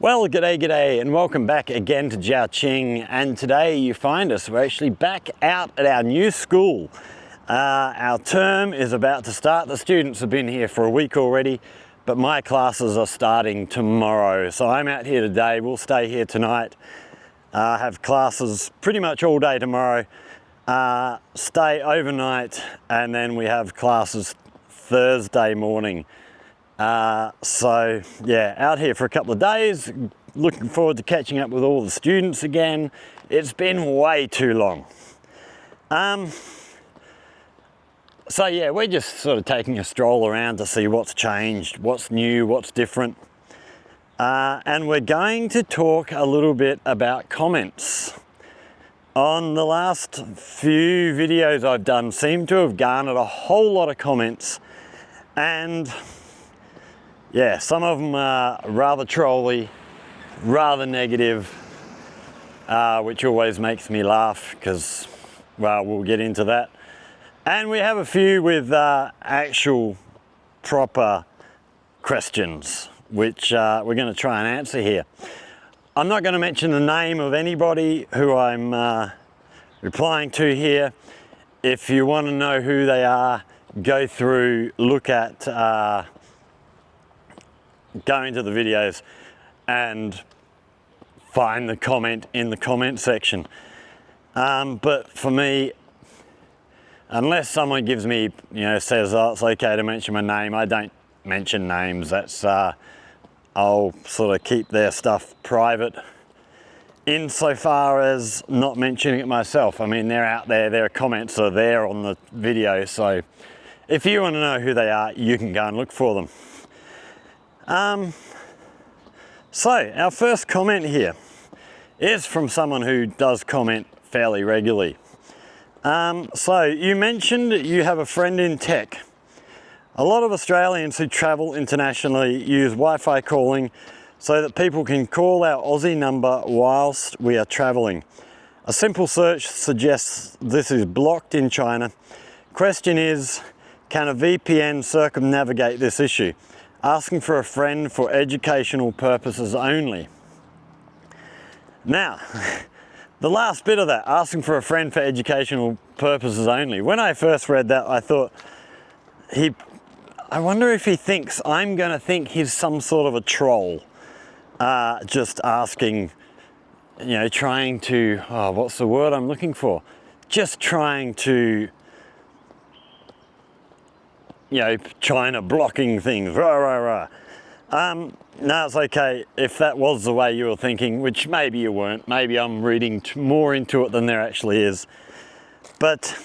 Well, g'day, and welcome back again to Jiaoqing. And today you find us, we're actually back out at our new school. Our term is about to start. The students have been here for a week already, but my classes are starting tomorrow. So I'm out here today, we'll stay here tonight, have classes pretty much all day tomorrow, stay overnight, and then we have classes Thursday morning. So yeah, out here for a couple of days, looking forward to catching up with all the students again. It's been way too long. So yeah, we're just sort of taking a stroll around to see what's changed, what's new, what's different. And we're going to talk a little bit about comments. On the last few videos I've done seem to have garnered a whole lot of comments, and yeah, some of them are rather trolly, rather negative, which always makes me laugh because, well, we'll get into that. And we have a few with actual proper questions, which we're going to try and answer here. I'm not going to mention the name of anybody who I'm replying to here. If you want to know who they are, go through, look at go into the videos and find the comment in the comment section. But for me, unless someone gives me, says, oh, it's okay to mention my name, I don't mention names. That's, I'll sort of keep their stuff private insofar as not mentioning it myself. I mean, they're out there, their comments are there on the video. So if you want to know who they are, you can go and look for them. So our first comment here is from someone who does comment fairly regularly. So you mentioned you have a friend in tech. A lot of Australians who travel internationally use Wi-Fi calling so that people can call our Aussie number whilst we are traveling. A simple search suggests this is blocked in China. Question is, can a VPN circumnavigate this issue? Asking for a friend for educational purposes only. Now, the last bit of that, asking for a friend for educational purposes only. When I first read that, I thought, I wonder if he thinks I'm going to think he's some sort of a troll. Just asking, trying to, what's the word I'm looking for? Just trying to, China blocking things, rah. No, it's okay if that was the way you were thinking, which maybe you weren't. Maybe I'm reading more into it than there actually is. But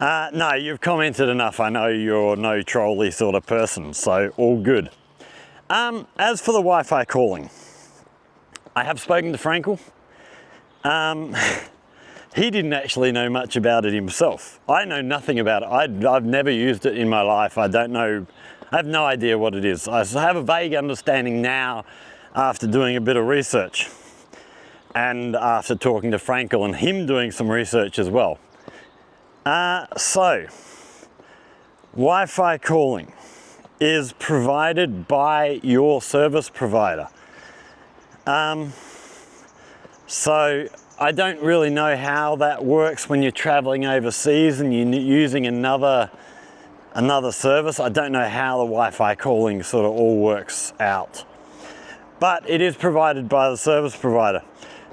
no, you've commented enough. I know you're no trolly sort of person, so all good. As for the Wi-Fi calling, I have spoken to Frankel. He didn't actually know much about it himself. I know nothing about it. I've never used it in my life. I don't know, I have no idea what it is. I have a vague understanding now after doing a bit of research and after talking to Frankel and him doing some research as well. So, Wi-Fi calling is provided by your service provider. So I don't really know how that works when you're traveling overseas and you're using another service. I don't know how the Wi-Fi calling sort of all works out. But it is provided by the service provider.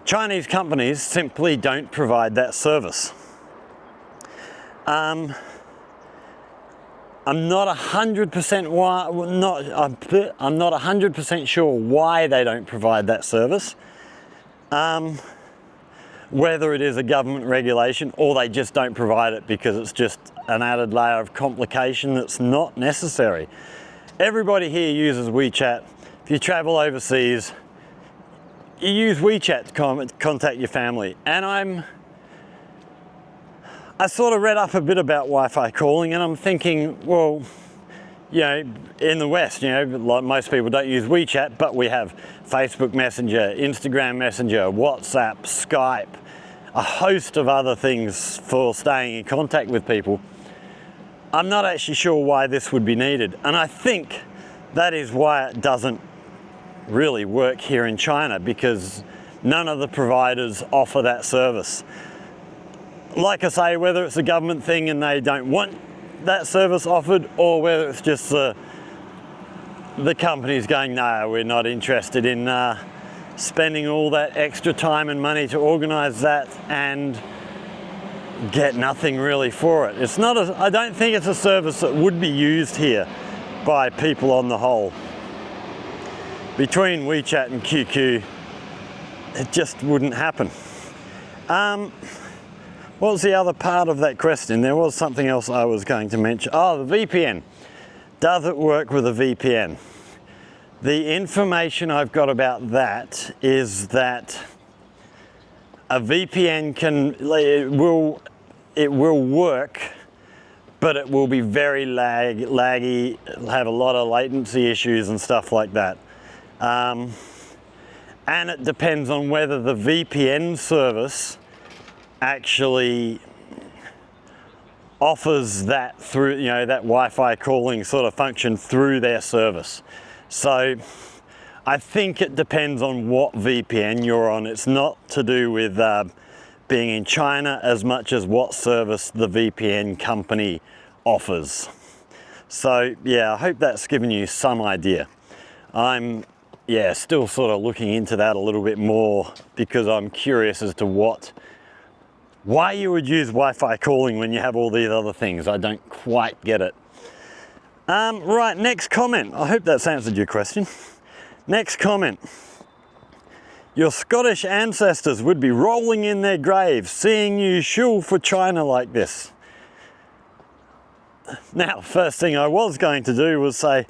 Chinese companies simply don't provide that service. I'm not 100% sure why they don't provide that service. Whether it is a government regulation or they just don't provide it because it's just an added layer of complication that's not necessary. Everybody here uses WeChat. If you travel overseas, you use WeChat to contact your family. And I sort of read up a bit about Wi-Fi calling and I'm thinking, well, in the West, like most people don't use WeChat, but we have Facebook Messenger, Instagram Messenger, WhatsApp, Skype, a host of other things for staying in contact with people. I'm not actually sure why this would be needed, and I think that is why it doesn't really work here in China because none of the providers offer that service. Like I say, whether it's a government thing and they don't want that service offered, or whether it's just the companies going, no, we're not interested in spending all that extra time and money to organise that and get nothing really for it. It's not I don't think it's a service that would be used here by people on the whole. Between WeChat and QQ, it just wouldn't happen. What was the other part of that question? There was something else I was going to mention. Oh, the VPN. Does it work with a VPN? The information I've got about that is that a VPN it will work, but it will be very laggy, have a lot of latency issues and stuff like that. And it depends on whether the VPN service actually offers that through, you know, that Wi-Fi calling sort of function through their service. So I think it depends on what VPN you're on. It's not to do with being in China as much as what service the VPN company offers. So yeah, I hope that's given you some idea. I'm still sort of looking into that a little bit more because I'm curious as to why you would use Wi-Fi calling when you have all these other things. I don't quite get it. Right, next comment. I hope that's answered your question. Next comment. Your Scottish ancestors would be rolling in their graves seeing you shill for China like this. Now, first thing I was going to do was say,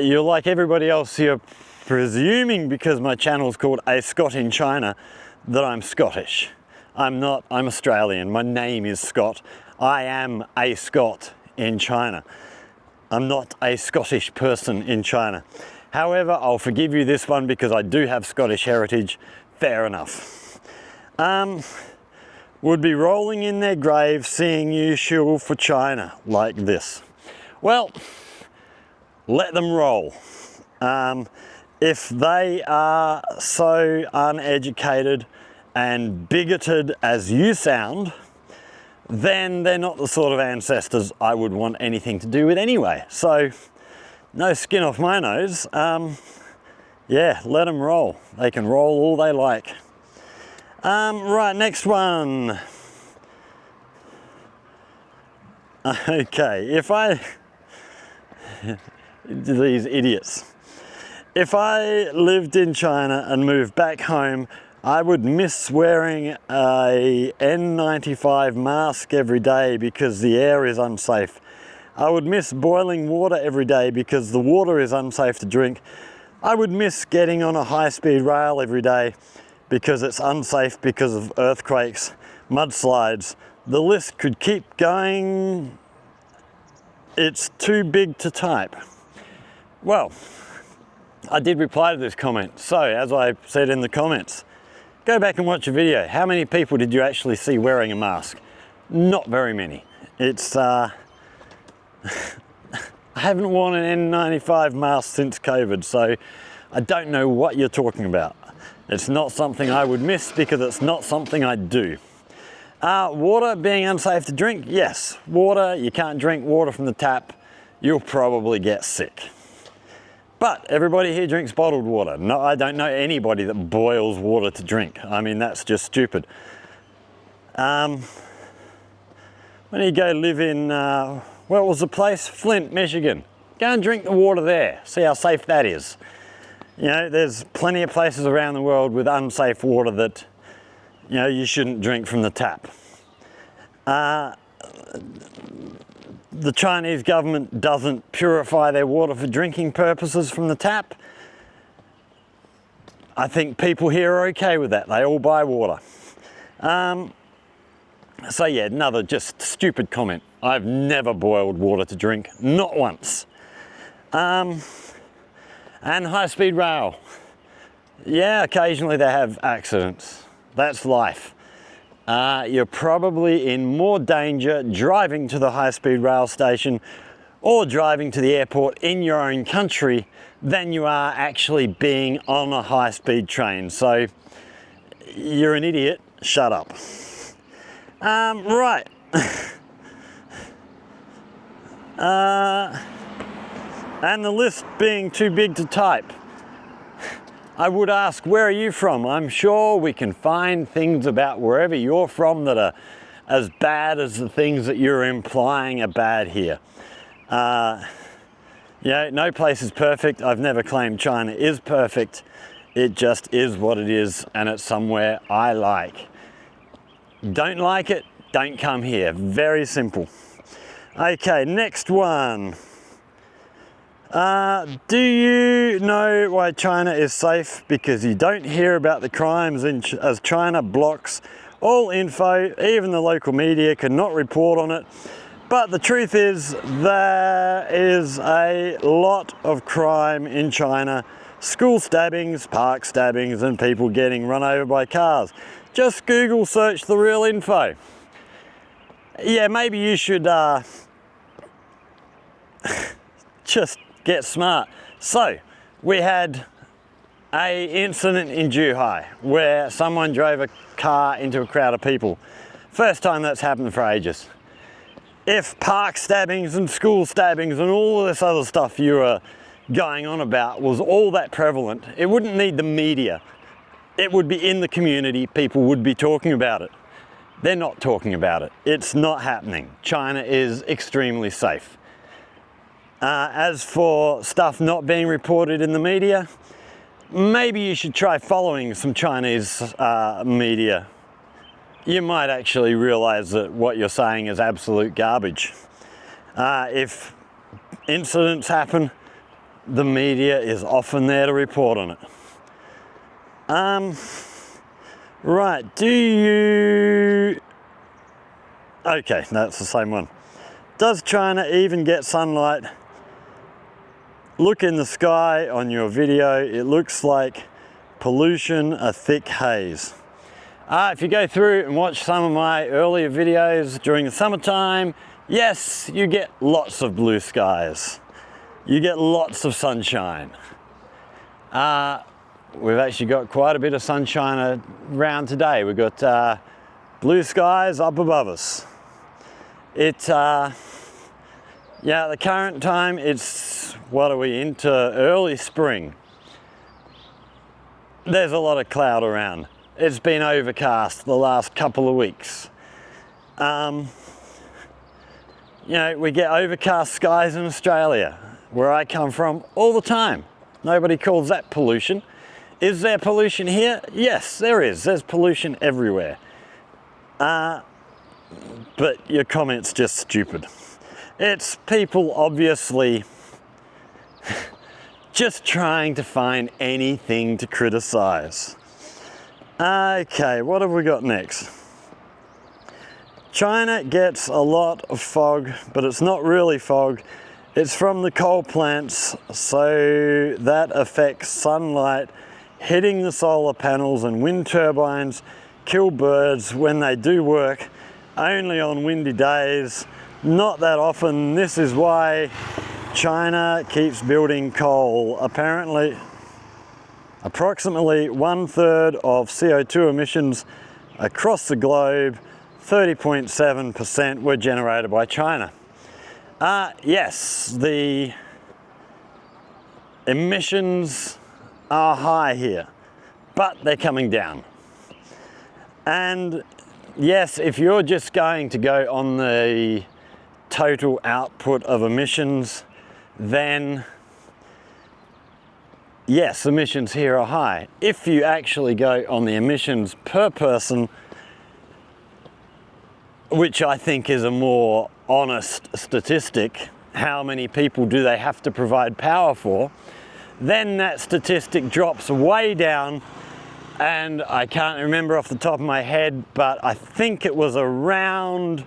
you're like everybody else here, presuming because my channel is called A Scot in China, that I'm Scottish. I'm not, I'm Australian. My name is Scott. I am a Scot in China. I'm not a Scottish person in China. However, I'll forgive you this one because I do have Scottish heritage. Fair enough. Would be rolling in their grave seeing you shill for China like this. Well, let them roll. If they are so uneducated and bigoted as you sound, then they're not the sort of ancestors I would want anything to do with anyway. So, no skin off my nose. Yeah, let them roll. They can roll all they like. Right, next one. Okay, these idiots. If I lived in China and moved back home, I would miss wearing a N95 mask every day because the air is unsafe. I would miss boiling water every day because the water is unsafe to drink. I would miss getting on a high-speed rail every day because it's unsafe because of earthquakes, mudslides. The list could keep going. It's too big to type. Well, I did reply to this comment. So, as I said in the comments, go back and watch a video. How many people did you actually see wearing a mask? Not very many. It's, I haven't worn an N95 mask since COVID, so I don't know what you're talking about. It's not something I would miss because it's not something I do. Water being unsafe to drink? Yes. Water, you can't drink water from the tap. You'll probably get sick. But everybody here drinks bottled water. No, I don't know anybody that boils water to drink. I mean, that's just stupid. When you go live in, what was the place? Flint, Michigan. Go and drink the water there. See how safe that is. You know, there's plenty of places around the world with unsafe water that, you know, you shouldn't drink from the tap. The Chinese government doesn't purify their water for drinking purposes from the tap. I think people here are okay with that. They all buy water. So yeah, another just stupid comment. I've never boiled water to drink, not once. And high-speed rail. Yeah, occasionally they have accidents. That's life. You're probably in more danger driving to the high-speed rail station or driving to the airport in your own country than you are actually being on a high-speed train. So you're an idiot, shut up. Right. And the list being too big to type, I would ask, where are you from? I'm sure we can find things about wherever you're from that are as bad as the things that you're implying are bad here. No place is perfect. I've never claimed China is perfect. It just is what it is, and it's somewhere I like. Don't like it, don't come here. Very simple. Okay, next one. Do you know why China is safe? Because you don't hear about the crimes as China blocks all info. Even the local media cannot report on it. But the truth is, there is a lot of crime in China. School stabbings, park stabbings, and people getting run over by cars. Just Google search the real info. Yeah, maybe you should just get smart. So, we had an incident in Zhuhai where someone drove a car into a crowd of people. First time that's happened for ages. If park stabbings and school stabbings and all of this other stuff you were going on about was all that prevalent, it wouldn't need the media. It would be in the community, people would be talking about it. They're not talking about it. It's not happening. China is extremely safe. As for stuff not being reported in the media, maybe you should try following some Chinese media. You might actually realize that what you're saying is absolute garbage. If incidents happen, the media is often there to report on it. Right, okay, that's the same one. Does China even get sunlight? Look in the sky on your video, it looks like pollution, a thick haze. If you go through and watch some of my earlier videos during the summertime, yes, you get lots of blue skies. You get lots of sunshine. We've actually got quite a bit of sunshine around today. We've got blue skies up above us. At the current time, it's, what are we, into early spring. There's a lot of cloud around. It's been overcast the last couple of weeks. We get overcast skies in Australia, where I come from, all the time. Nobody calls that pollution. Is there pollution here? Yes, there is. There's pollution everywhere. But your comment's just stupid. It's people obviously just trying to find anything to criticize. Okay, what have we got next? China gets a lot of fog, but it's not really fog. It's from the coal plants, so that affects sunlight hitting the solar panels, and wind turbines kill birds when they do work, only on windy days. Not that often. This is why China keeps building coal. Apparently, approximately 1/3 of CO2 emissions across the globe, 30.7%, were generated by China. Yes, the emissions are high here, but they're coming down. And yes, if you're just going to go on the total output of emissions, then yes, emissions here are high. If you actually go on the emissions per person, which I think is a more honest statistic, how many people do they have to provide power for, then that statistic drops way down, and I can't remember off the top of my head, but I think it was around,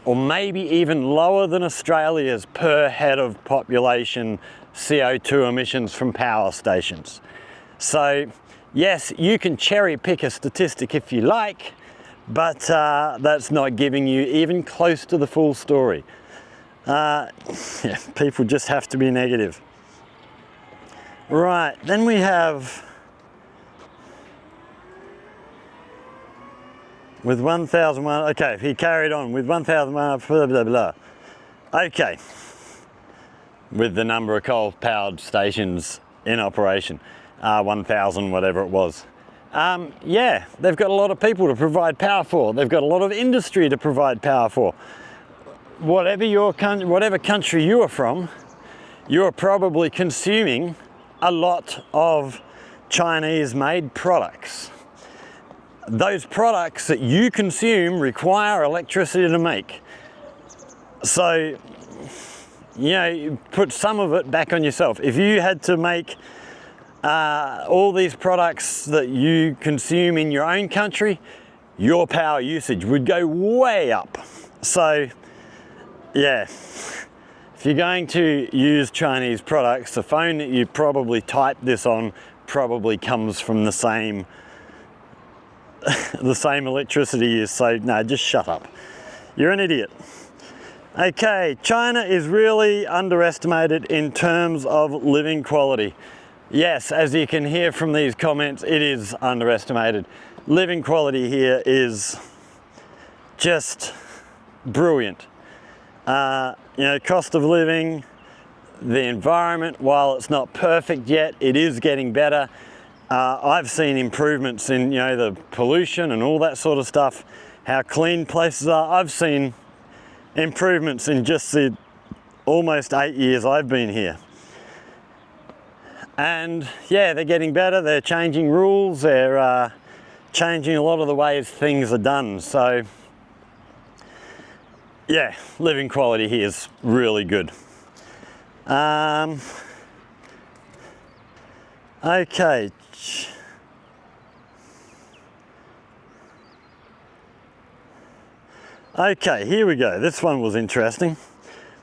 or maybe even lower than Australia's per head of population CO2 emissions from power stations. So yes, you can cherry pick a statistic if you like, but that's not giving you even close to the full story. People just have to be negative. Right, then we have with 1,001, okay, he carried on with 1,001, blah, blah, blah. Okay, with the number of coal-powered stations in operation, 1,000, whatever it was. Yeah, they've got a lot of people to provide power for. They've got a lot of industry to provide power for. Whatever country you are from, you're probably consuming a lot of Chinese-made products. Those products that you consume require electricity to make. So, you know, you put some of it back on yourself. If you had to make all these products that you consume in your own country, your power usage would go way up. So, yeah, if you're going to use Chinese products, the phone that you probably type this on probably comes from the same electricity use. So no, just shut up. You're an idiot. Okay, China is really underestimated in terms of living quality. Yes, as you can hear from these comments, it is underestimated. Living quality here is just brilliant. You know, cost of living, the environment, while it's not perfect yet, it is getting better. I've seen improvements in, you know, the pollution and all that sort of stuff, how clean places are. I've seen improvements in just the almost 8 years I've been here. And yeah, they're getting better, they're changing rules, they're changing a lot of the ways things are done. So yeah, living quality here is really good. Okay. Okay, here we go. This one was interesting.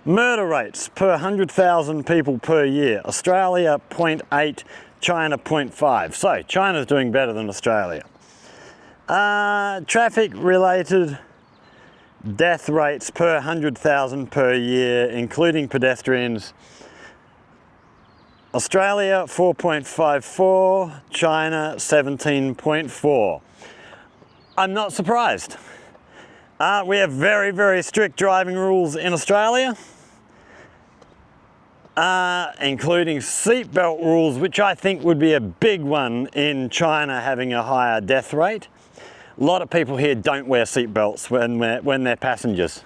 Murder rates per 100,000 people per year. Australia 0.8, China 0.5. So China's doing better than Australia. Traffic related death rates per 100,000 per year, including pedestrians. Australia 4.54, China 17.4. I'm not surprised. We have very, very strict driving rules in Australia, including seatbelt rules, which I think would be a big one in China, having a higher death rate. A lot of people here don't wear seatbelts when they're passengers.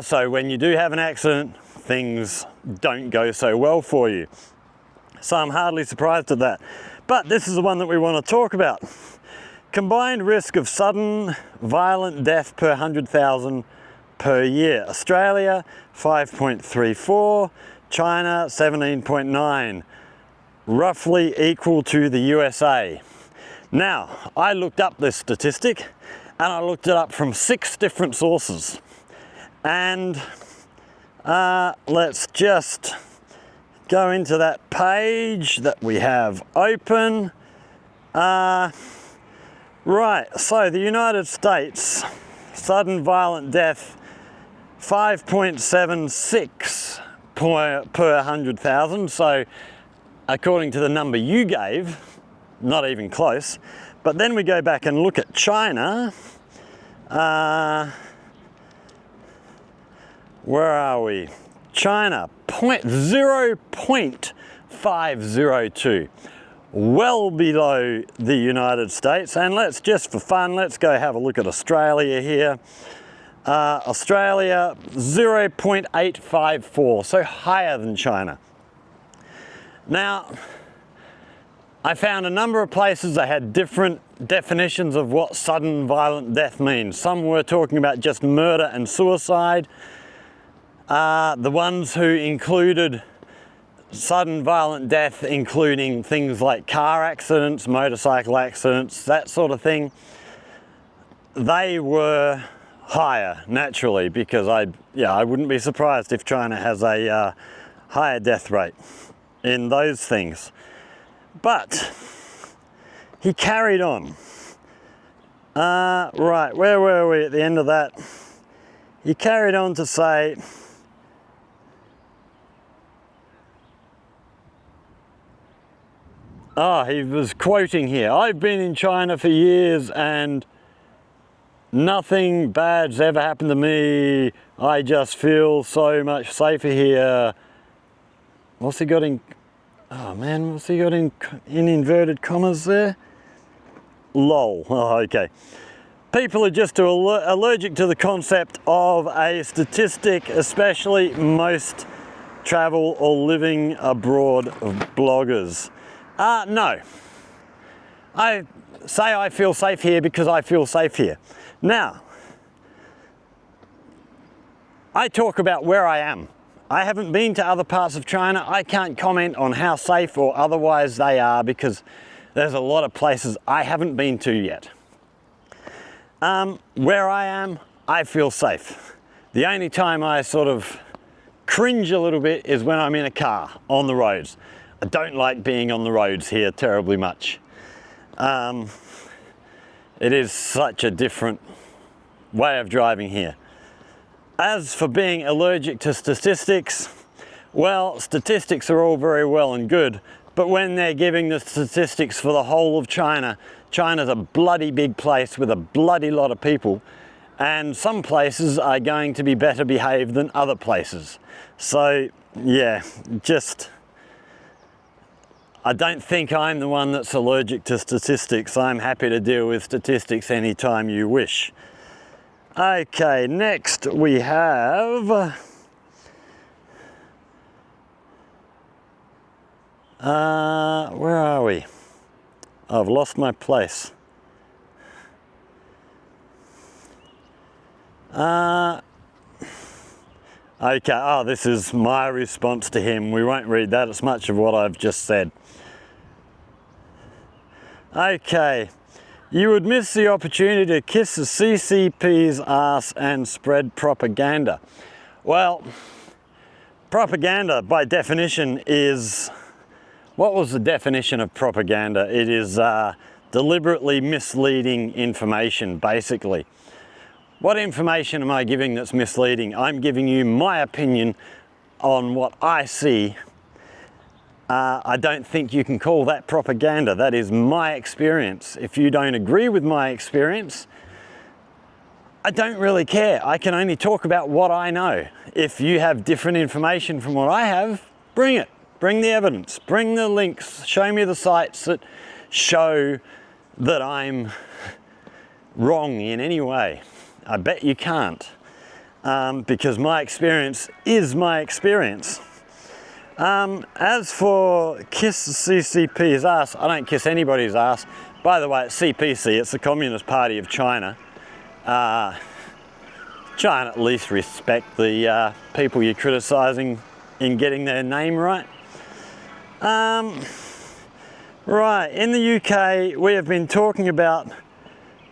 So when you do have an accident, things don't go so well for you. So I'm hardly surprised at that. But this is the one that we want to talk about. Combined risk of sudden violent death per 100,000 per year. Australia 5.34, China 17.9, roughly equal to the USA. Now, I looked up this statistic and I looked it up from 6 different sources. And let's just go into that page that we have open. Right, so the United States, sudden violent death, 5.76 per 100,000. So according to the number you gave, not even close. But then we go back and look at China. Where are we? China, 0.502. Well below the United States. And let's just for fun, let's go have a look at Australia here. Australia 0.854, so higher than China. Now, I found a number of places that had different definitions of what sudden violent death means. Some were talking about just murder and suicide. The ones who included sudden violent death, including things like car accidents, motorcycle accidents, that sort of thing, they were higher naturally, because I wouldn't be surprised if China has a higher death rate in those things. But he carried on. Right, where were we at the end of that? He carried on to say, Oh, he was quoting here. I've been in China for years and nothing bad's ever happened to me. I just feel so much safer here. What's he got in? Oh man, what's he got in inverted commas there? Lol. Oh, okay. People are just allergic to the concept of a statistic, especially most travel or living abroad bloggers. No. I say I feel safe here because I feel safe here. Now, I talk about where I am. I haven't been to other parts of China. I can't comment on how safe or otherwise they are because there's a lot of places I haven't been to yet. Where I am, I feel safe. The only time I sort of cringe a little bit is when I'm in a car on the roads. I don't like being on the roads here terribly much. It is such a different way of driving here. As for being allergic to statistics, well, statistics are all very well and good, but when they're giving the statistics for the whole of China, China's a bloody big place with a bloody lot of people, and some places are going to be better behaved than other places. So, yeah, I don't think I'm the one that's allergic to statistics. I'm happy to deal with statistics anytime you wish. Okay, next we have where are we? I've lost my place. Okay, oh, this is my response to him. We won't read that, it's much of what I've just said. Okay. You would miss the opportunity to kiss the CCP's ass and spread propaganda. Well, propaganda by definition is, what was the definition of propaganda? It is deliberately misleading information, basically. What information am I giving that's misleading? I'm giving you my opinion on what I see. I don't think you can call that propaganda. That is my experience. If you don't agree with my experience, I don't really care. I can only talk about what I know. If you have different information from what I have, bring it. Bring the evidence. Bring the links. Show me the sites that show that I'm wrong in any way. I bet you can't, because my experience is my experience. As for kiss the CCP's ass, I don't kiss anybody's ass. By the way, it's CPC, it's the Communist Party of China. Try and at least respect the people you're criticising in getting their name right. Right, in the UK, we have been talking about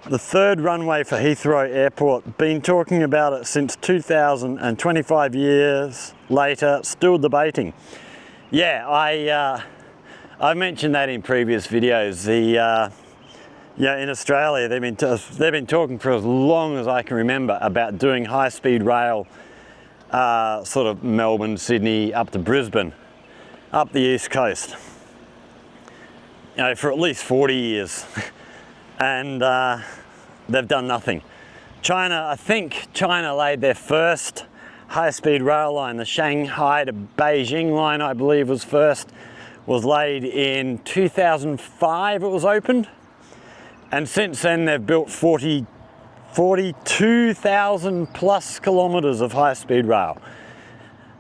the third runway for Heathrow Airport. Been talking about it since 2000, and 25 years later, still debating. Yeah, I mentioned that in previous videos. In Australia, they've been talking for as long as I can remember about doing high-speed rail, sort of Melbourne, Sydney, up to Brisbane, up the east coast. You know, for at least 40 years, and they've done nothing. I think China laid their first high-speed rail line, the Shanghai to Beijing line, I believe was laid in 2005 it was opened. And since then they've built 42,000 plus kilometers of high-speed rail.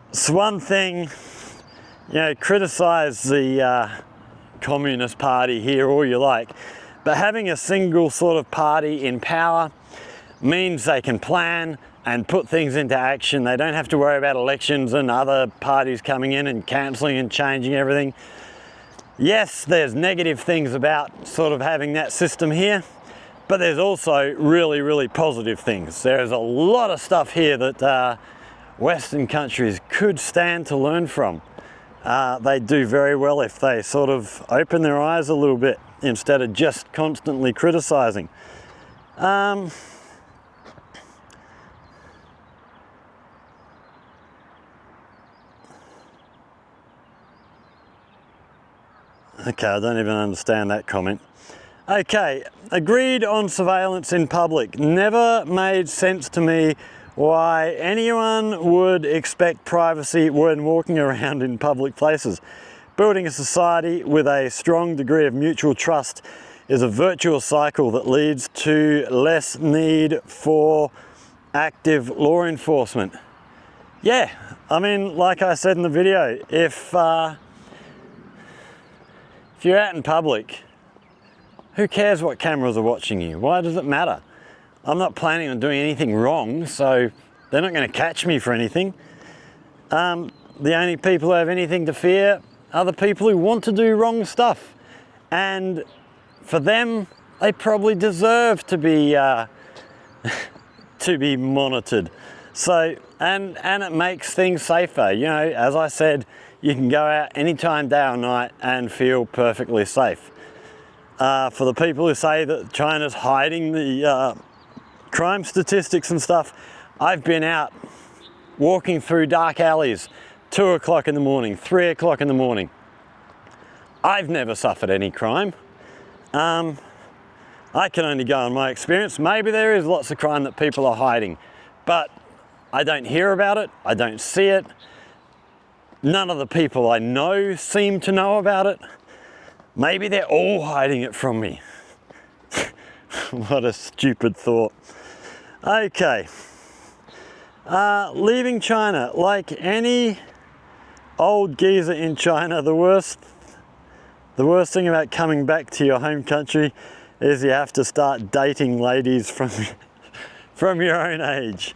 It's one thing, criticize the Communist Party here all you like, but having a single sort of party in power means they can plan and put things into action. They don't have to worry about elections and other parties coming in and cancelling and changing everything. Yes, there's negative things about sort of having that system here, but there's also really, really positive things. There's a lot of stuff here that Western countries could stand to learn from. They do very well if they sort of open their eyes a little bit instead of just constantly criticising. Okay, I don't even understand that comment. Okay, agreed on surveillance in public. Never made sense to me why anyone would expect privacy when walking around in public places. Building a society with a strong degree of mutual trust is a virtuous cycle that leads to less need for active law enforcement. Yeah, I mean, like I said in the video, if you're out in public, who cares what cameras are watching you? Why does it matter? I'm not planning on doing anything wrong, so they're not going to catch me for anything. The only people who have anything to fear are the people who want to do wrong stuff. And for them, they probably deserve to be to be monitored. So, and it makes things safer. You know, as I said, you can go out anytime, day or night, and feel perfectly safe. For the people who say that China's hiding the crime statistics and stuff, I've been out walking through dark alleys, 2 o'clock in the morning, 3 o'clock in the morning. I've never suffered any crime. I can only go on my experience. Maybe there is lots of crime that people are hiding, but I don't hear about it, I don't see it. None of the people I know seem to know about it. Maybe they're all hiding it from me. What a stupid thought. Okay. Leaving China, like any old geezer in China, the worst thing about coming back to your home country is you have to start dating ladies from your own age.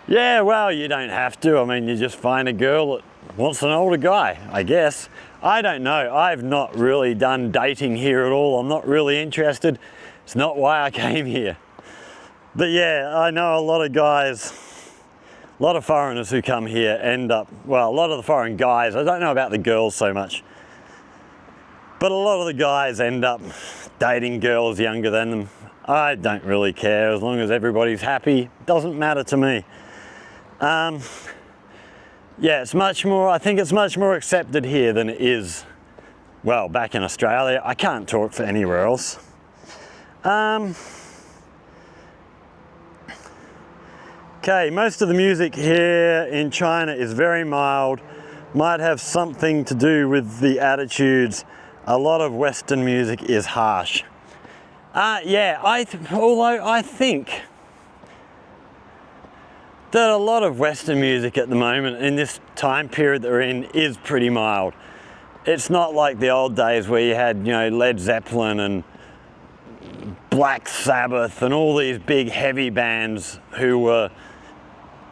Yeah, well, you don't have to. I mean, you just find a girl that wants an older guy, I guess. I don't know. I've not really done dating here at all. I'm not really interested. It's not why I came here. But yeah, I know a lot of guys, a lot of foreigners who come here end up, well, a lot of the foreign guys, I don't know about the girls so much, but a lot of the guys end up dating girls younger than them. I don't really care, as long as everybody's happy, doesn't matter to me. Yeah, it's much more, I think it's much more accepted here than it is, well, back in Australia. I can't talk for anywhere else. Okay, most of the music here in China is very mild, might have something to do with the attitudes. A lot of Western music is harsh. Yeah, although I think that a lot of Western music at the moment, in this time period that we're in, is pretty mild. It's not like the old days where you had, you know, Led Zeppelin and Black Sabbath and all these big heavy bands who were,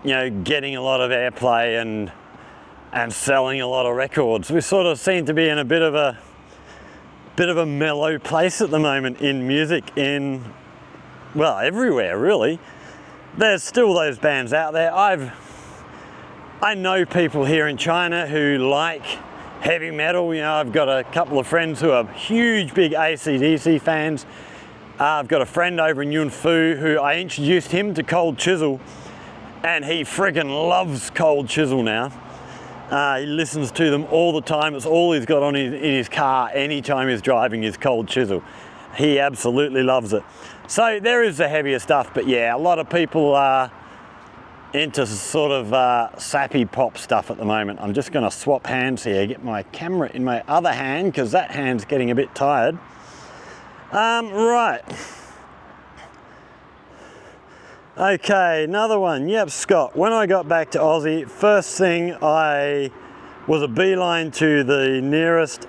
you know, getting a lot of airplay and selling a lot of records. We sort of seem to be in a bit of a mellow place at the moment in music, in, well, everywhere really. There's still those bands out there. I know people here in China who like heavy metal. You know, I've got a couple of friends who are huge, big AC/DC fans. I've got a friend over in Yunfu who I introduced him to Cold Chisel, and he friggin' loves Cold Chisel now. He listens to them all the time. It's all he's got on in his car anytime he's driving is Cold Chisel. He absolutely loves it. So there is the heavier stuff, but yeah, a lot of people are into sort of sappy pop stuff at the moment. I'm just gonna swap hands here, get my camera in my other hand because that hand's getting a bit tired. Right. Okay, another one. Yep, Scott. When I got back to Aussie, first thing I was a beeline to the nearest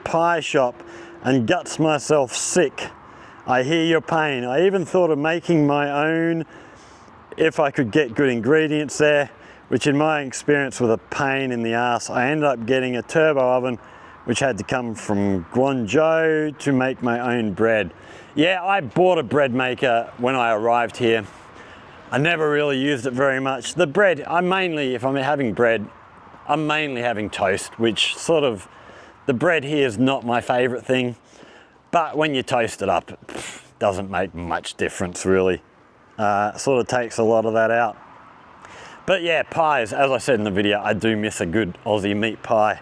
pie shop and guts myself sick. I hear your pain. I even thought of making my own if I could get good ingredients there, which in my experience was a pain in the ass. I ended up getting a turbo oven, which had to come from Guangzhou to make my own bread. Yeah, I bought a bread maker when I arrived here. I never really used it very much. The bread, if I'm having bread, I'm mainly having toast, which sort of, the bread here is not my favorite thing. But when you toast it up, it doesn't make much difference really. Sort of takes a lot of that out. But yeah, pies, as I said in the video, I do miss a good Aussie meat pie.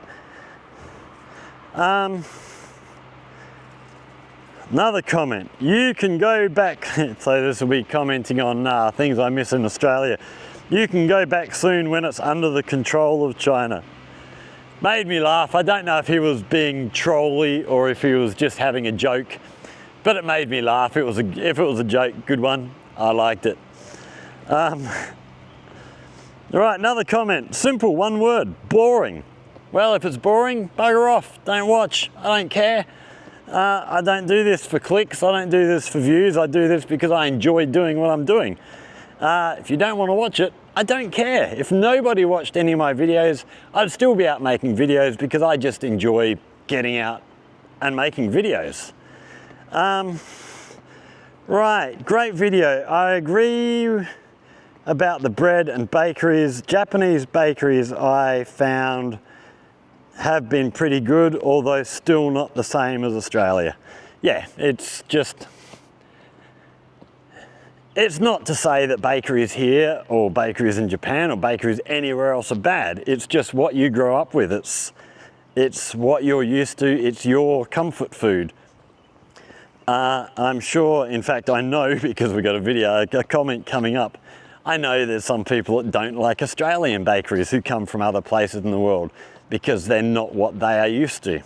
Another comment, you can go back, so this will be commenting on things I miss in Australia. You can go back soon when it's under the control of China. Made me laugh. I don't know if he was being trolly or if he was just having a joke, but it made me laugh. If it was a joke, good one. I liked it. All right, another comment. Simple, one word, boring. Well, if it's boring, bugger off. Don't watch. I don't care. I don't do this for clicks. I don't do this for views. I do this because I enjoy doing what I'm doing. If you don't want to watch it, I don't care. If nobody watched any of my videos, I'd still be out making videos because I just enjoy getting out and making videos. Right, great video. I agree about the bread and bakeries. Japanese bakeries I found have been pretty good, although still not the same as Australia. Yeah, it's not to say that bakeries here or bakeries in Japan or bakeries anywhere else are bad. It's just what you grow up with. It's what you're used to. It's your comfort food. I'm sure, in fact, I know because we've got a comment coming up. I know there's some people that don't like Australian bakeries who come from other places in the world because they're not what they are used to.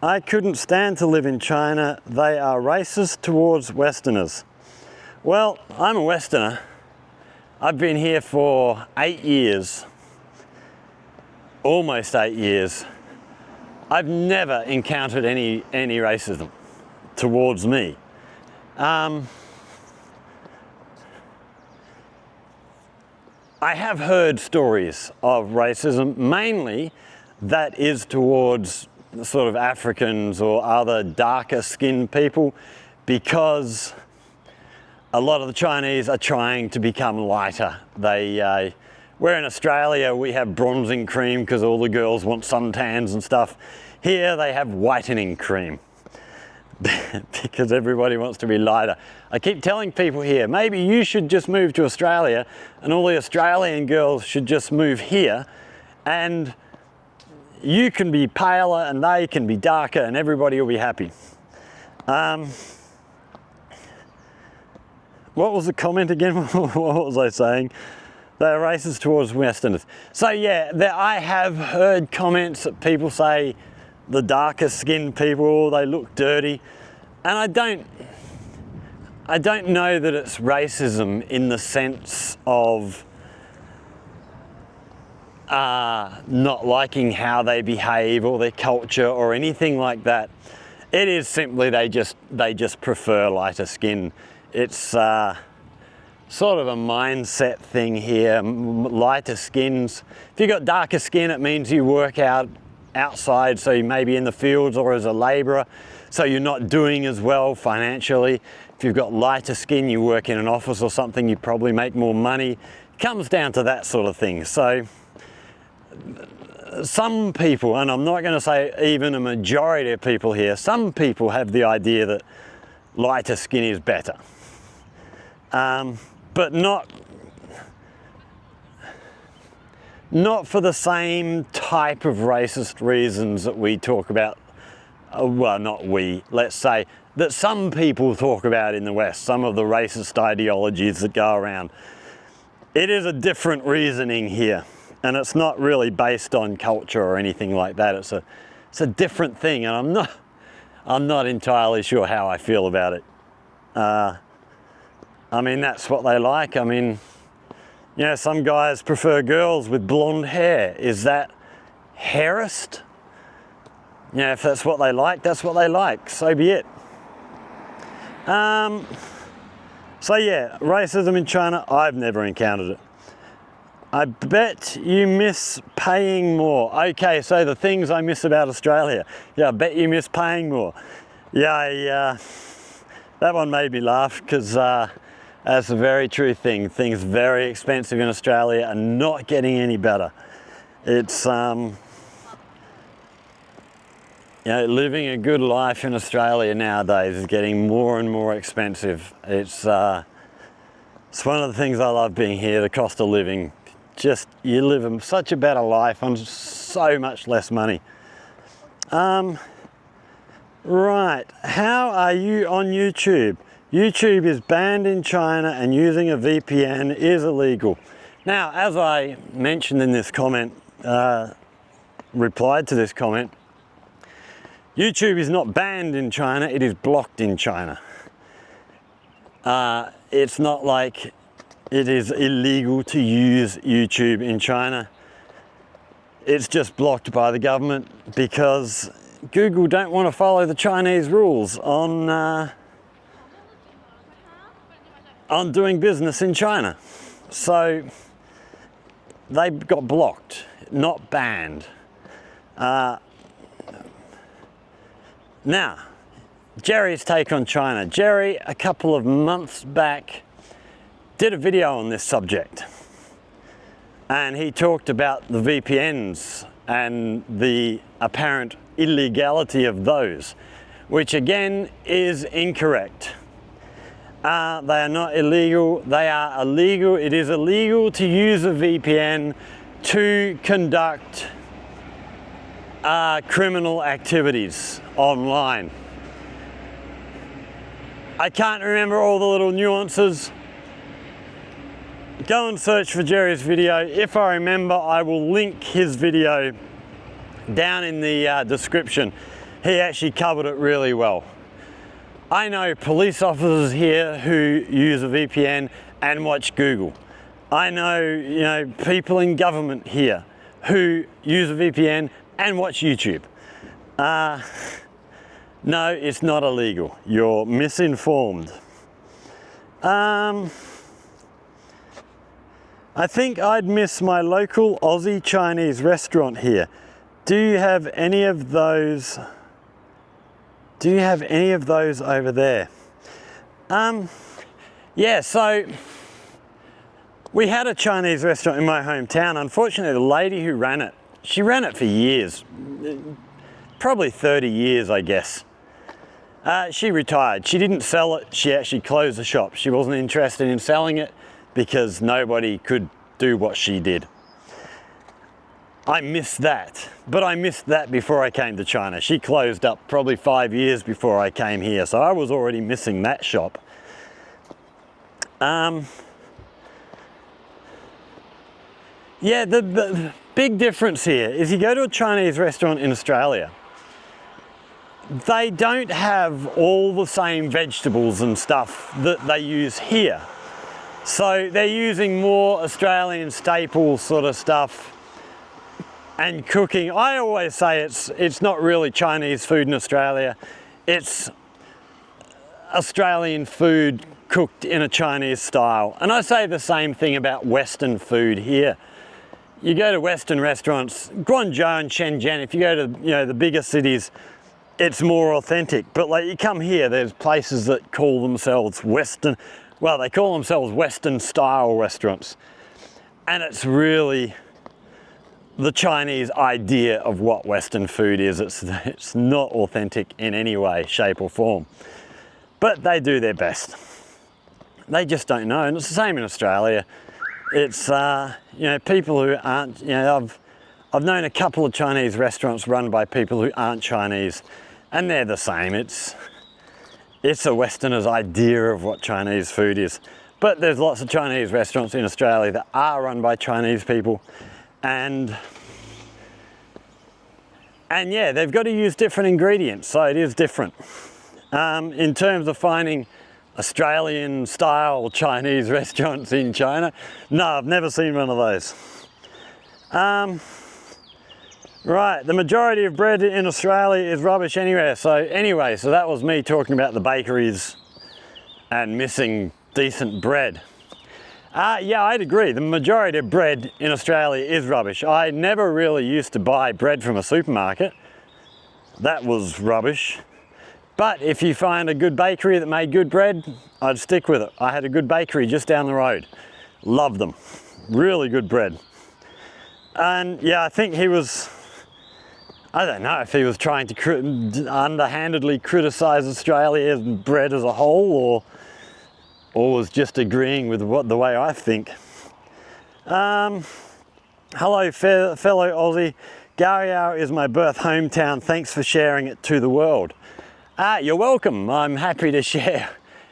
I couldn't stand to live in China. They are racist towards Westerners. Well, I'm a Westerner. I've been here for 8 years, almost 8 years. I've never encountered any racism towards me. I have heard stories of racism, mainly that is towards sort of Africans or other darker skinned people, because a lot of the Chinese are trying to become lighter. Where in Australia we have bronzing cream because all the girls want suntans and stuff. Here they have whitening cream because everybody wants to be lighter. I keep telling people here, maybe you should just move to Australia and all the Australian girls should just move here and you can be paler and they can be darker and everybody will be happy. What was the comment again? What was I saying? They're racist towards Westerners. So yeah, I have heard comments that people say the darker skinned people, they look dirty. And I don't know that it's racism in the sense of not liking how they behave or their culture or anything like that. It is simply they just prefer lighter skin. It's sort of a mindset thing here. Lighter skins. If you've got darker skin, it means you work outside, so you may be in the fields or as a labourer, so you're not doing as well financially. If you've got lighter skin, you work in an office or something, you probably make more money. It comes down to that sort of thing. So some people, and I'm not going to say even a majority of people here, some people have the idea that lighter skin is better. But not for the same type of racist reasons that we talk about. Well, not we, let's say that some people talk about in the West, some of the racist ideologies that go around. It is a different reasoning here, and it's not really based on culture or anything like that. It's a different thing, and I'm not entirely sure how I feel about it. I mean, that's what they like. I mean, you know, some guys prefer girls with blonde hair. Is that hairist? You know, if that's what they like, that's what they like. So be it. So yeah, racism in China, I've never encountered it. I bet you miss paying more. Okay, so the things I miss about Australia. Yeah, I bet you miss paying more. Yeah, that one made me laugh because that's a very true thing. Things very expensive in Australia are not getting any better. It's, you know, living a good life in Australia nowadays is getting more and more expensive. It's one of the things I love being here, the cost of living. just, you live such a better life on so much less money. Right, how are you on YouTube? YouTube is banned in China and using a VPN is illegal. Now, as I mentioned in this comment, replied to this comment, YouTube is not banned in China, it is blocked in China. It's not like it is illegal to use YouTube in China. It's just blocked by the government because Google don't want to follow the Chinese rules on doing business in China. So they got blocked, not banned. Now, Jerry's take on China. Jerry, a couple of months back, did a video on this subject. And he talked about the VPNs and the apparent illegality of those, which again is incorrect. They are not illegal, they are illegal. It is illegal to use a VPN to conduct criminal activities online. I can't remember all the little nuances. Go and search for Jerry's video. If I remember, I will link his video down in the description. He actually covered it really well. I know police officers here who use a VPN and watch Google. I know, people in government here who use a VPN and watch YouTube. No, it's not illegal. You're misinformed. I think I'd miss my local Aussie Chinese restaurant here. Do you have any of those? Do you have any of those over there? Yeah, so we had a Chinese restaurant in my hometown. Unfortunately, the lady who ran it, she ran it for years, probably 30 years, I guess. She retired. She didn't sell it. She actually closed the shop. She wasn't interested in selling it because nobody could do what she did. I missed that, but I missed that before I came to China. She closed up probably 5 years before I came here, so I was already missing that shop. Yeah, the big difference here is you go to a Chinese restaurant in Australia, they don't have all the same vegetables and stuff that they use here. So they're using more Australian staple sort of stuff and cooking. I always say it's not really Chinese food in Australia. It's Australian food cooked in a Chinese style. And I say the same thing about Western food here. You go to Western restaurants, Guangzhou and Shenzhen, if you go to the bigger cities, it's more authentic. But like you come here, there's places that call themselves Western, well, they call themselves Western style restaurants. And it's really the Chinese idea of what Western food is. It's not authentic in any way, shape or form. But they do their best. They just don't know. And it's the same in Australia. It's, people who aren't, I've known a couple of Chinese restaurants run by people who aren't Chinese, and they're the same. It's a Westerner's idea of what Chinese food is. But there's lots of Chinese restaurants in Australia that are run by Chinese people, and yeah, they've got to use different ingredients, so it is different. In terms of finding Australian style Chinese restaurants in China, no, I've never seen one of those. Right, the majority of bread in Australia is rubbish anywhere. So that was me talking about the bakeries and missing decent bread. Yeah, I'd agree. The majority of bread in Australia is rubbish. I never really used to buy bread from a supermarket. That was rubbish. But if you find a good bakery that made good bread, I'd stick with it. I had a good bakery just down the road. Loved them. Really good bread. And yeah, I think he was, I don't know if he was trying to underhandedly criticize Australia's bread as a whole, or was just agreeing with the way I think. Hello fellow Aussie, Gaoyao is my birth hometown, thanks for sharing it to the world. You're welcome, I'm happy to share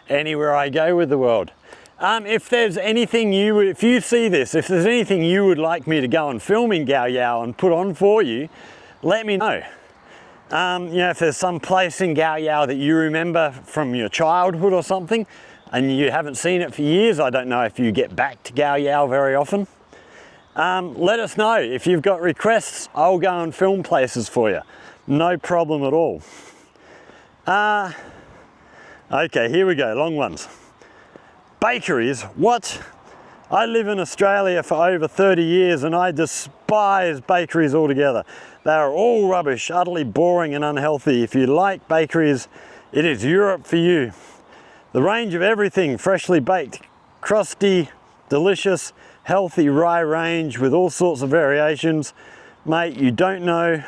anywhere I go with the world. If there's anything if you see this, if there's anything you would like me to go and film in Gaoyao and put on for you, let me know. You know, if there's some place in Gaoyao that you remember from your childhood or something, and you haven't seen it for years, I don't know if you get back to Gaoyao very often. Let us know. If you've got requests, I'll go and film places for you. No problem at all. Okay, here we go, long ones. Bakeries, what? I live in Australia for over 30 years and I despise bakeries altogether. They are all rubbish, utterly boring and unhealthy. If you like bakeries, it is Europe for you. The range of everything, freshly baked, crusty, delicious, healthy rye range with all sorts of variations. Mate, you don't know.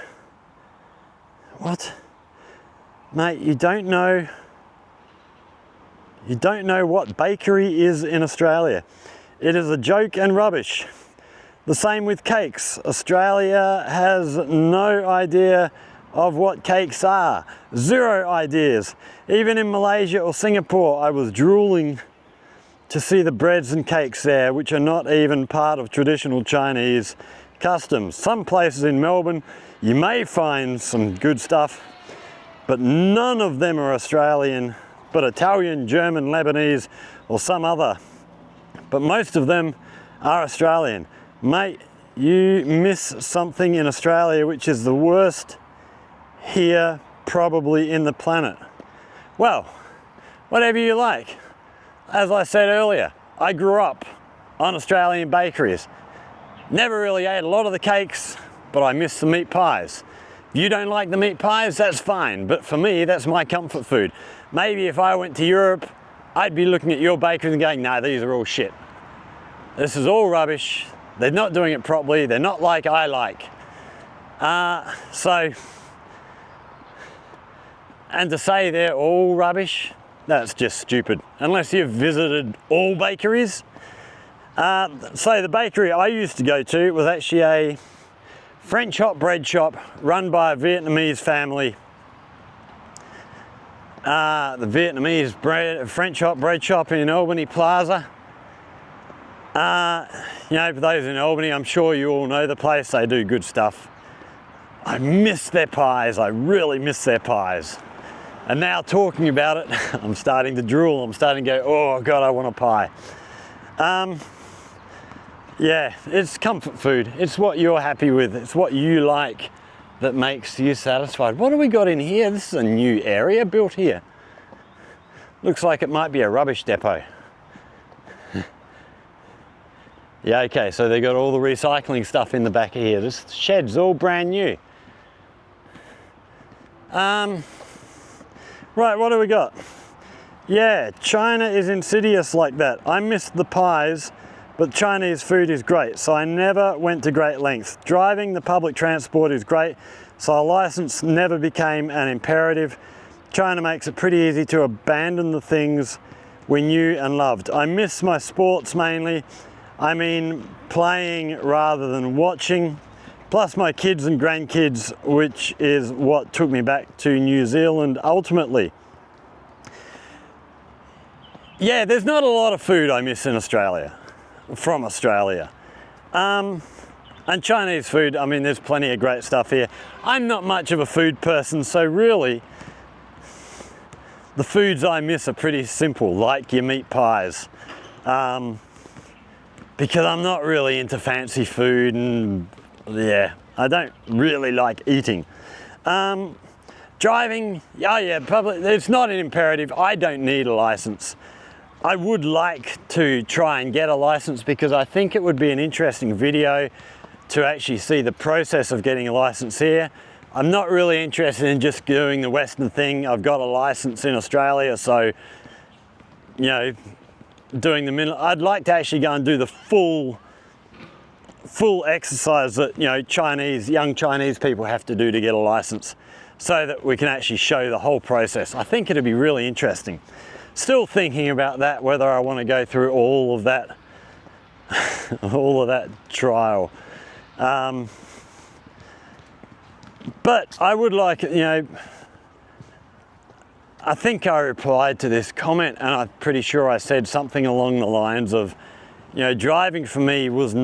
What? Mate, you don't know what bakery is in Australia. It is a joke and rubbish. The same with cakes. Australia has no idea of what cakes are. Zero ideas. Even in Malaysia or Singapore, I was drooling to see the breads and cakes there, which are not even part of traditional Chinese customs. Some places in Melbourne, you may find some good stuff, but none of them are Australian, but Italian, German, Lebanese, or some other. But most of them are Australian. Mate, you miss something in Australia which is the worst here probably in the planet. Well, whatever you like. As I said earlier, I grew up on Australian bakeries. Never really ate a lot of the cakes, but I miss the meat pies. If you don't like the meat pies, that's fine, but for me, that's my comfort food. Maybe if I went to Europe, I'd be looking at your bakeries and going, no, these are all shit. This is all rubbish. They're not doing it properly. They're not like I like. And to say they're all rubbish, that's just stupid. Unless you've visited all bakeries. So the bakery I used to go to was actually a French hot bread shop run by a Vietnamese family. The Vietnamese French hot bread shop in Albany Plaza. You know, for those in Albany, I'm sure you all know the place. They do good stuff. I miss their pies. I really miss their pies. And now talking about it, I'm starting to drool. I'm starting to go, oh God, I want a pie. Yeah, it's comfort food. It's what you're happy with. It's what you like that makes you satisfied. What have we got in here? This is a new area built here. Looks like it might be a rubbish depot. Yeah, okay, so they got all the recycling stuff in the back of here. This shed's all brand new. Right, what do we got? Yeah, China is insidious like that. I missed the pies, but Chinese food is great, so I never went to great lengths. Driving the public transport is great, so a license never became an imperative. China makes it pretty easy to abandon the things we knew and loved. I miss my sports mainly. I mean, playing rather than watching, plus my kids and grandkids, which is what took me back to New Zealand ultimately. Yeah, there's not a lot of food I miss in Australia, from Australia. And Chinese food, I mean, there's plenty of great stuff here. I'm not much of a food person, so really, the foods I miss are pretty simple, like your meat pies. Because I'm not really into fancy food and yeah, I don't really like eating. Driving, oh yeah, public, it's not an imperative. I don't need a license. I would like to try and get a license because I think it would be an interesting video to actually see the process of getting a license here. I'm not really interested in just doing the Western thing. I've got a license in Australia, so, you know, doing the middle, I'd like to actually go and do the full exercise that, you know, young Chinese people have to do to get a license, so that we can actually show the whole process. I think it'd be really interesting. Still thinking about that, whether I want to go through all of that, all of that trial. But I would like, I think I replied to this comment, and I'm pretty sure I said something along the lines of, driving for me was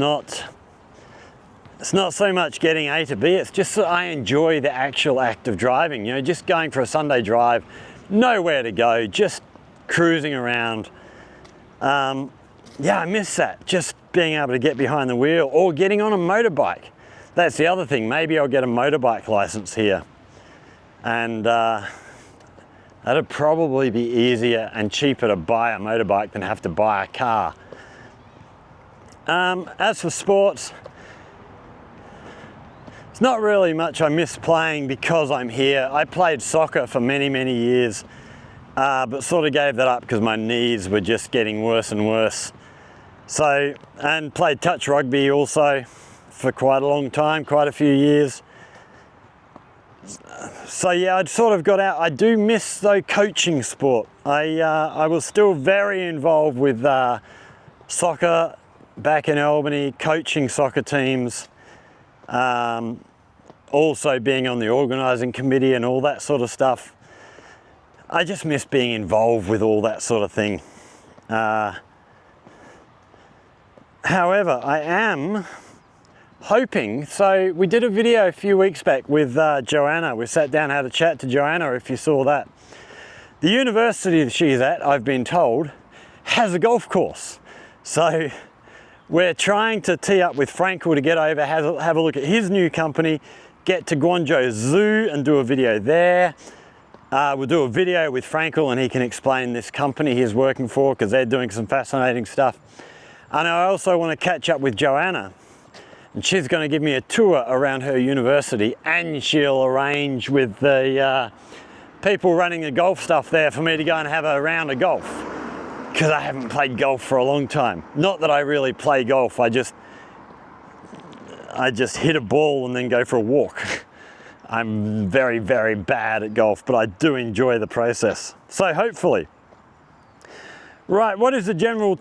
it's not so much getting A to B, it's just that I enjoy the actual act of driving, just going for a Sunday drive, nowhere to go, just cruising around. I miss that, just being able to get behind the wheel or getting on a motorbike. That's the other thing, maybe I'll get a motorbike license here. And that'd probably be easier and cheaper to buy a motorbike than have to buy a car. As for sports, it's not really much I miss playing because I'm here. I played soccer for many, many years, but sort of gave that up because my knees were just getting worse and worse. So, and played touch rugby also for quite a long time, quite a few years. So yeah, I'd sort of got out. I do miss though coaching sport. I was still very involved with soccer back in Albany, coaching soccer teams, also being on the organising committee and all that sort of stuff. I just miss being involved with all that sort of thing. However, I am hoping, so we did a video a few weeks back with Joanna. We sat down, had a chat to Joanna, if you saw that. The university that she's at, I've been told, has a golf course. So we're trying to tee up with Frankel to get over, have a look at his new company, get to Guangzhou Zoo and do a video there. We'll do a video with Frankel and he can explain this company he's working for because they're doing some fascinating stuff. And I also want to catch up with Joanna. And she's going to give me a tour around her university and she'll arrange with the people running the golf stuff there for me to go and have a round of golf. Because I haven't played golf for a long time. Not that I really play golf, I just hit a ball and then go for a walk. I'm very, very bad at golf, but I do enjoy the process. So hopefully. Right, what is a general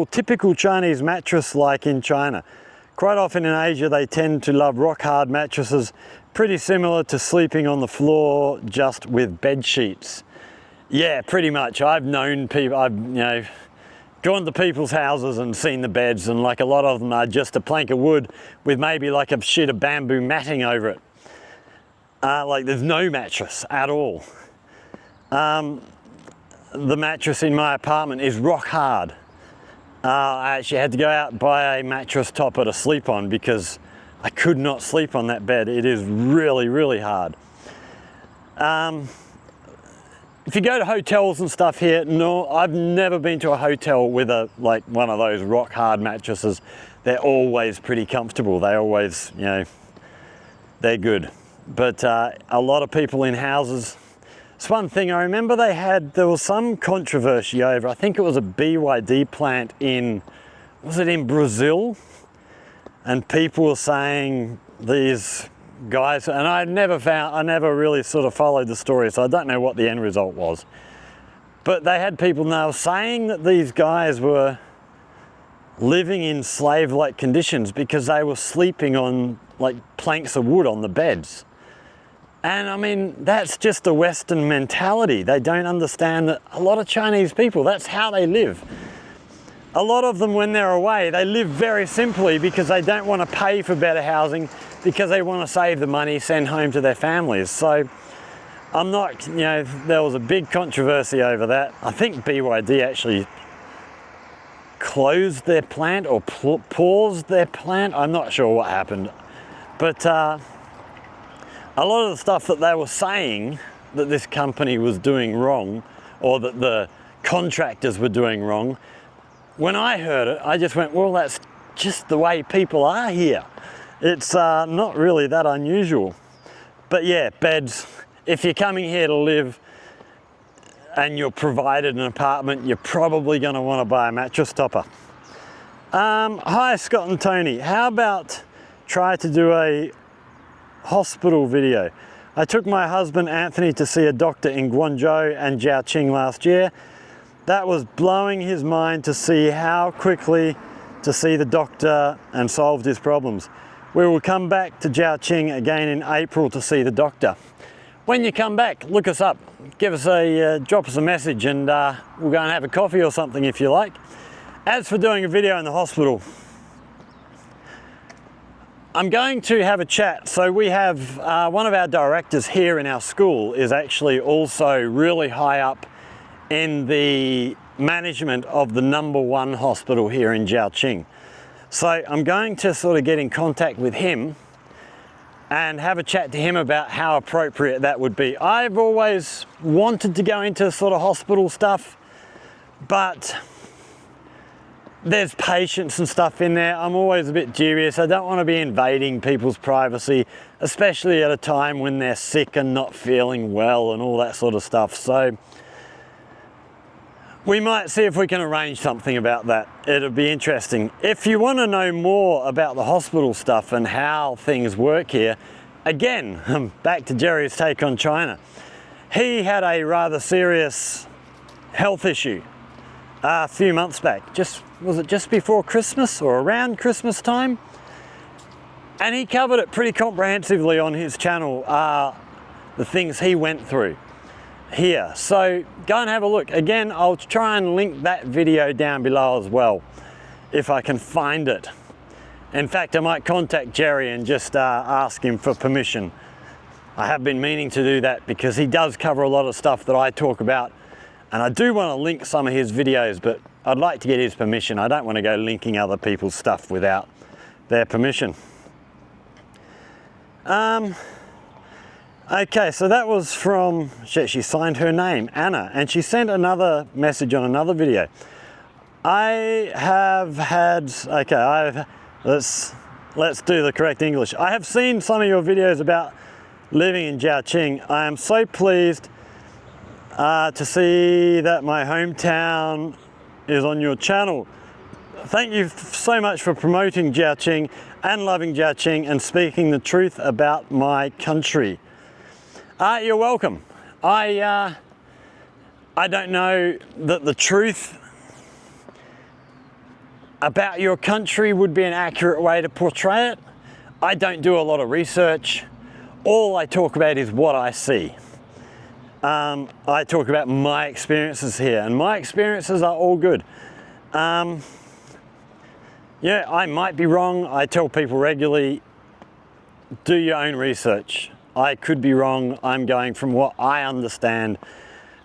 typical Chinese mattress like in China? Quite often in Asia, they tend to love rock hard mattresses, pretty similar to sleeping on the floor, just with bed sheets. Yeah, pretty much. I've known people, I've gone to people's houses and seen the beds, and like a lot of them are just a plank of wood with maybe like a sheet of bamboo matting over it. Like there's no mattress at all. The mattress in my apartment is rock hard. I actually had to go out and buy a mattress topper to sleep on because I could not sleep on that bed. It is really, really hard. If you go to hotels and stuff here, no, I've never been to a hotel with one of those rock hard mattresses. They're always pretty comfortable. They always, they're good. But a lot of people in houses, it's one thing I remember there was some controversy over, I think it was a BYD plant was it in Brazil? And people were saying these guys, and I never really sort of followed the story, so I don't know what the end result was. But they had people now saying that these guys were living in slave-like conditions because they were sleeping on like planks of wood on the beds. And I mean, that's just a Western mentality. They don't understand that a lot of Chinese people, that's how they live. A lot of them, when they're away, they live very simply because they don't want to pay for better housing, because they want to save the money, send home to their families. So I'm not, there was a big controversy over that. I think BYD actually closed their plant or paused their plant. I'm not sure what happened. But a lot of the stuff that they were saying that this company was doing wrong, or that the contractors were doing wrong, when I heard it, I just went, well, that's just the way people are here. It's not really that unusual. But yeah, beds, if you're coming here to live and you're provided an apartment, you're probably going to want to buy a mattress topper. Hi, Scott and Tony. How about try to do a hospital video? I took my husband Anthony to see a doctor in Guangzhou and Jiaqing last year. That was blowing his mind to see how quickly to see the doctor and solved his problems. We will come back to Jiaqing again in April to see the doctor. When you come back, look us up, give us drop us a message, and we'll go and have a coffee or something if you like. As for doing a video in the hospital, I'm going to have a chat. So we have one of our directors here in our school is actually also really high up in the management of the #1 hospital here in Jiaqing. So I'm going to sort of get in contact with him and have a chat to him about how appropriate that would be. I've always wanted to go into sort of hospital stuff, but there's patients and stuff in there. I'm always a bit dubious. I don't want to be invading people's privacy, especially at a time when they're sick and not feeling well and all that sort of stuff. So we might see if we can arrange something about that. It'll be interesting. If you want to know more about the hospital stuff and how things work here, again, back to Jerry's take on China. He had a rather serious health issue a few months back. Was it just before Christmas or around Christmas time? And he covered it pretty comprehensively on his channel, the things he went through here. So go and have a look. Again, I'll try and link that video down below as well, if I can find it. In fact, I might contact Jerry and just ask him for permission. I have been meaning to do that because he does cover a lot of stuff that I talk about, and I do want to link some of his videos, but I'd like to get his permission. I don't want to go linking other people's stuff without their permission. Okay, so that was from, she signed her name, Anna, and she sent another message on another video. Let's do the correct English. I have seen some of your videos about living in Jiaqing. I am so pleased to see that my hometown is on your channel. Thank you so much for promoting Jiaqing and loving Jiaqing and speaking the truth about my country. You're welcome. I don't know that the truth about your country would be an accurate way to portray it. I don't do a lot of research. All I talk about is what I see. I talk about my experiences here, and my experiences are all good. Yeah, I might be wrong. I tell people regularly, do your own research. I could be wrong. I'm going from what I understand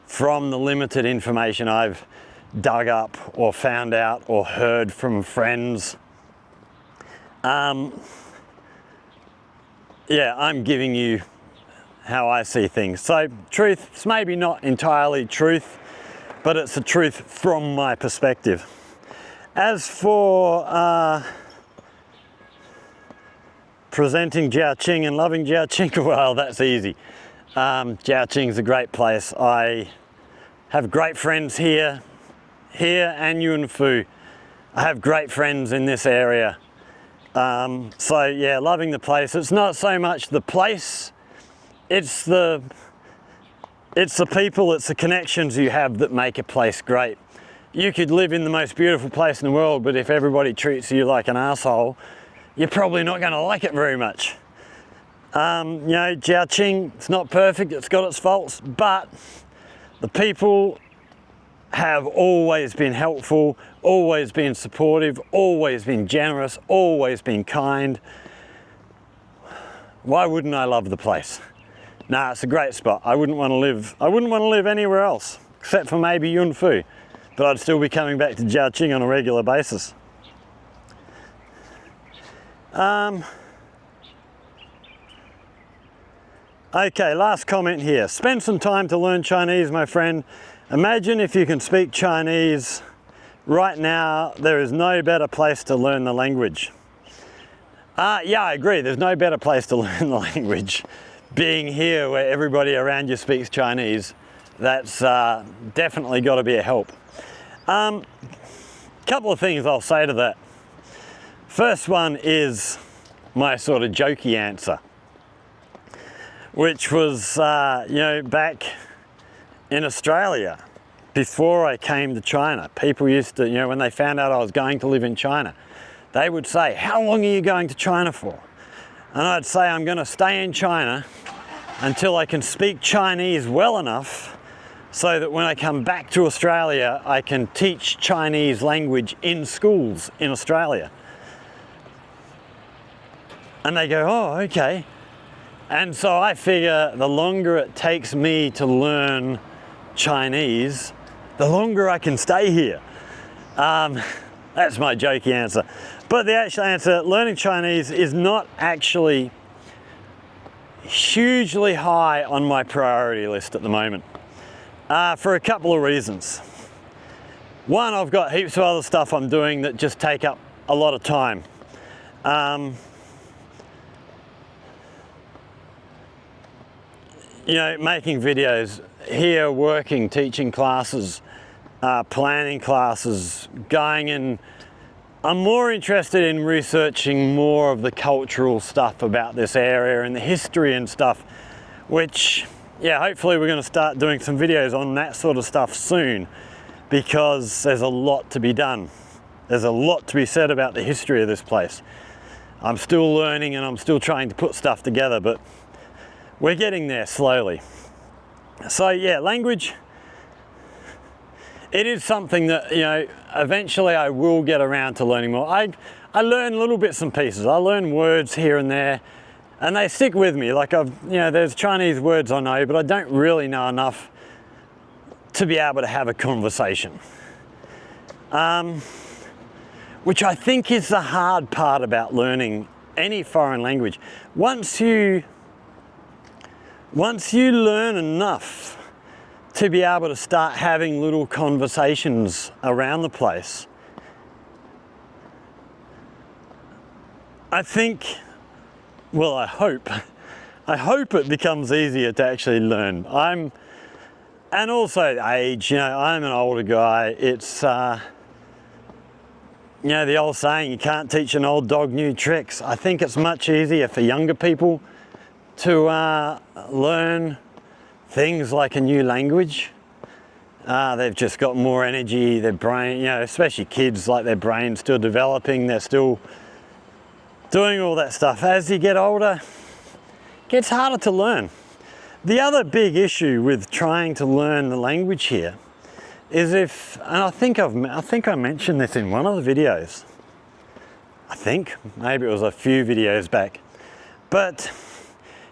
from the limited information I've dug up or found out or heard from friends. Yeah, I'm giving you how I see things. So truth, it's maybe not entirely truth, but it's the truth from my perspective. As for presenting Jiaqing and loving Jiaqing, well, that's easy. Jiaqing's a great place. I have great friends here and Yunfu. I have great friends in this area. So yeah, loving the place. It's not so much the place, it's the people, it's the connections you have that make a place great. You could live in the most beautiful place in the world, but if everybody treats you like an asshole, you're probably not going to like it very much. You know, Jiaqing, it's not perfect, it's got its faults, but the people have always been helpful, always been supportive, always been generous, always been kind. Why wouldn't I love the place? Nah, it's a great spot. I wouldn't want to live anywhere else, except for maybe Yunfu, but I'd still be coming back to Jiaqing on a regular basis. Okay, last comment here. Spend some time to learn Chinese, my friend. Imagine if you can speak Chinese. Right now, there is no better place to learn the language. Yeah, I agree. There's no better place to learn the language. Being here where everybody around you speaks Chinese, that's definitely got to be a help. Couple of things I'll say to that. First one is my sort of jokey answer, which was, you know, back in Australia, before I came to China, people used to, when they found out I was going to live in China, they would say, "How long are you going to China for?" And I'd say, "I'm going to stay in China until I can speak Chinese well enough so that when I come back to Australia, I can teach Chinese language in schools in Australia." And they go, "Oh, okay." And so I figure the longer it takes me to learn Chinese, the longer I can stay here. That's my jokey answer. But the actual answer, learning Chinese is not actually hugely high on my priority list at the moment, for a couple of reasons. One, I've got heaps of other stuff I'm doing that just take up a lot of time. Making videos, here working, teaching classes, planning classes, going in. I'm more interested in researching more of the cultural stuff about this area and the history and stuff, which, hopefully we're going to start doing some videos on that sort of stuff soon, because there's a lot to be done. There's a lot to be said about the history of this place. I'm still learning and I'm still trying to put stuff together, but we're getting there slowly. So language, it is something that, eventually I will get around to learning more. I learn little bits and pieces. I learn words here and there, and they stick with me. Like there's Chinese words I know, but I don't really know enough to be able to have a conversation. Which I think is the hard part about learning any foreign language. Once you learn enough to be able to start having little conversations around the place, I hope it becomes easier to actually learn. And also age, I'm an older guy. It's, the old saying, you can't teach an old dog new tricks. I think it's much easier for younger people to learn things like a new language. They've just got more energy, their brain, especially kids, like their brain's still developing, they're still doing all that stuff. As you get older, it gets harder to learn. The other big issue with trying to learn the language here is and I think I mentioned this in one of the videos. Maybe it was a few videos back. But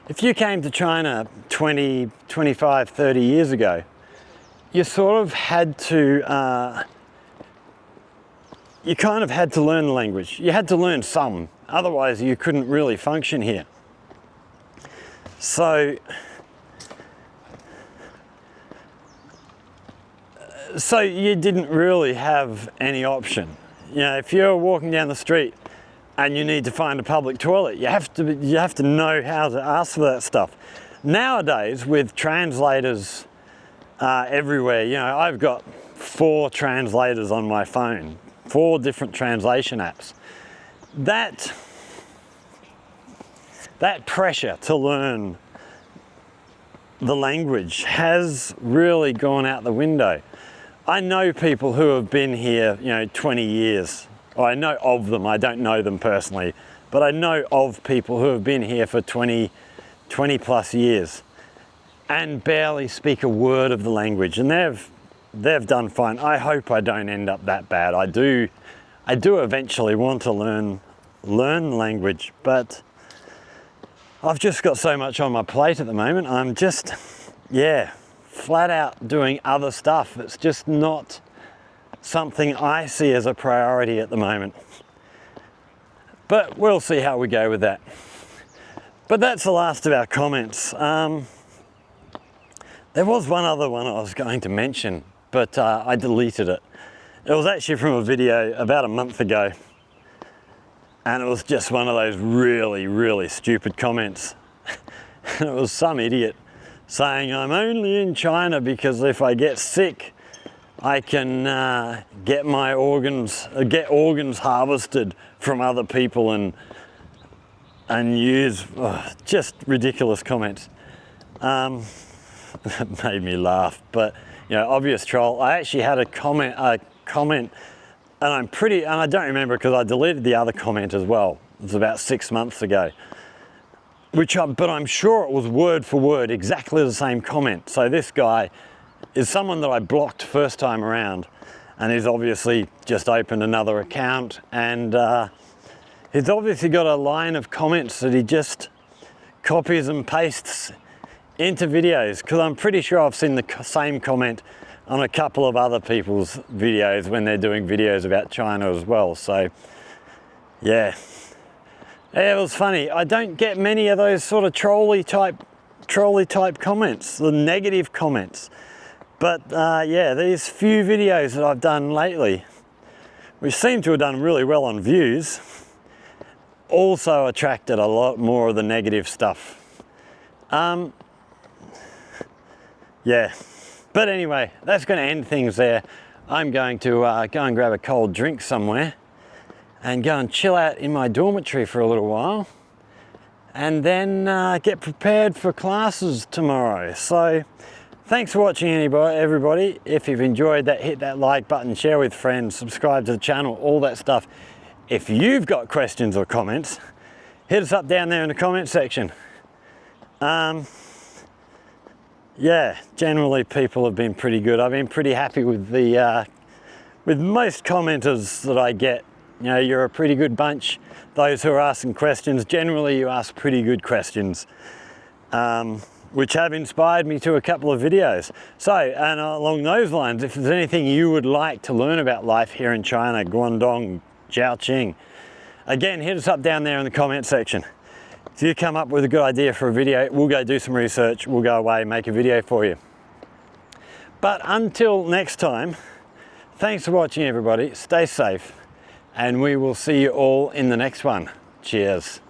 if you came to China 20, 25, 30 years ago, you sort of had to, you kind of had to learn the language. You had to learn some, otherwise you couldn't really function here. So you didn't really have any option. If you're walking down the street and you need to find a public toilet, you have to know how to ask for that stuff. Nowadays, with translators everywhere, I've got 4 translators on my phone, 4 different translation apps. That pressure to learn the language has really gone out the window. I know people who have been here, 20 years. I know of them, I don't know them personally, but I know of people who have been here for 20 plus years and barely speak a word of the language, and they've done fine. I hope I don't end up that bad. I do eventually want to learn the language, but I've just got so much on my plate at the moment. I'm just, flat out doing other stuff. It's just not something I see as a priority at the moment. But we'll see how we go with that. But that's the last of our comments. There was one other one I was going to mention, but I deleted it. It was actually from a video about a month ago, and it was just one of those really, really stupid comments. It was some idiot saying, "I'm only in China because if I get sick, I can get organs harvested from other people and use," just ridiculous comments. It made me laugh, but you know, obvious troll. I actually had a comment, and I don't remember because I deleted the other comment as well. It was about 6 months ago. But I'm sure it was word for word, exactly the same comment. So this guy is someone that I blocked first time around, and he's obviously just opened another account, and he's obviously got a line of comments that he just copies and pastes into videos, because I'm pretty sure I've seen the same comment on a couple of other people's videos when they're doing videos about China as well. So yeah. Yeah, it was funny. I don't get many of those sort of trolley type comments, the negative comments. But yeah, these few videos that I've done lately, which seem to have done really well on views, also attracted a lot more of the negative stuff. Yeah, but anyway, that's going to end things there. I'm going to go and grab a cold drink somewhere and go and chill out in my dormitory for a little while, and then get prepared for classes tomorrow. So thanks for watching, everybody. If you've enjoyed that, hit that like button, share with friends, subscribe to the channel, all that stuff. If you've got questions or comments, hit us up down there in the comment section. Yeah, generally people have been pretty good. I've been pretty happy with the with most commenters that I get. You know, you're a pretty good bunch. Those who are asking questions, generally you ask pretty good questions, which have inspired me to a couple of videos. So, and along those lines, if there's anything you would like to learn about life here in China, Guangdong, Zhaoqing, again, hit us up down there in the comment section. If you come up with a good idea for a video, we'll go do some research, we'll go away and make a video for you. But until next time, thanks for watching, everybody. Stay safe, and we will see you all in the next one. Cheers.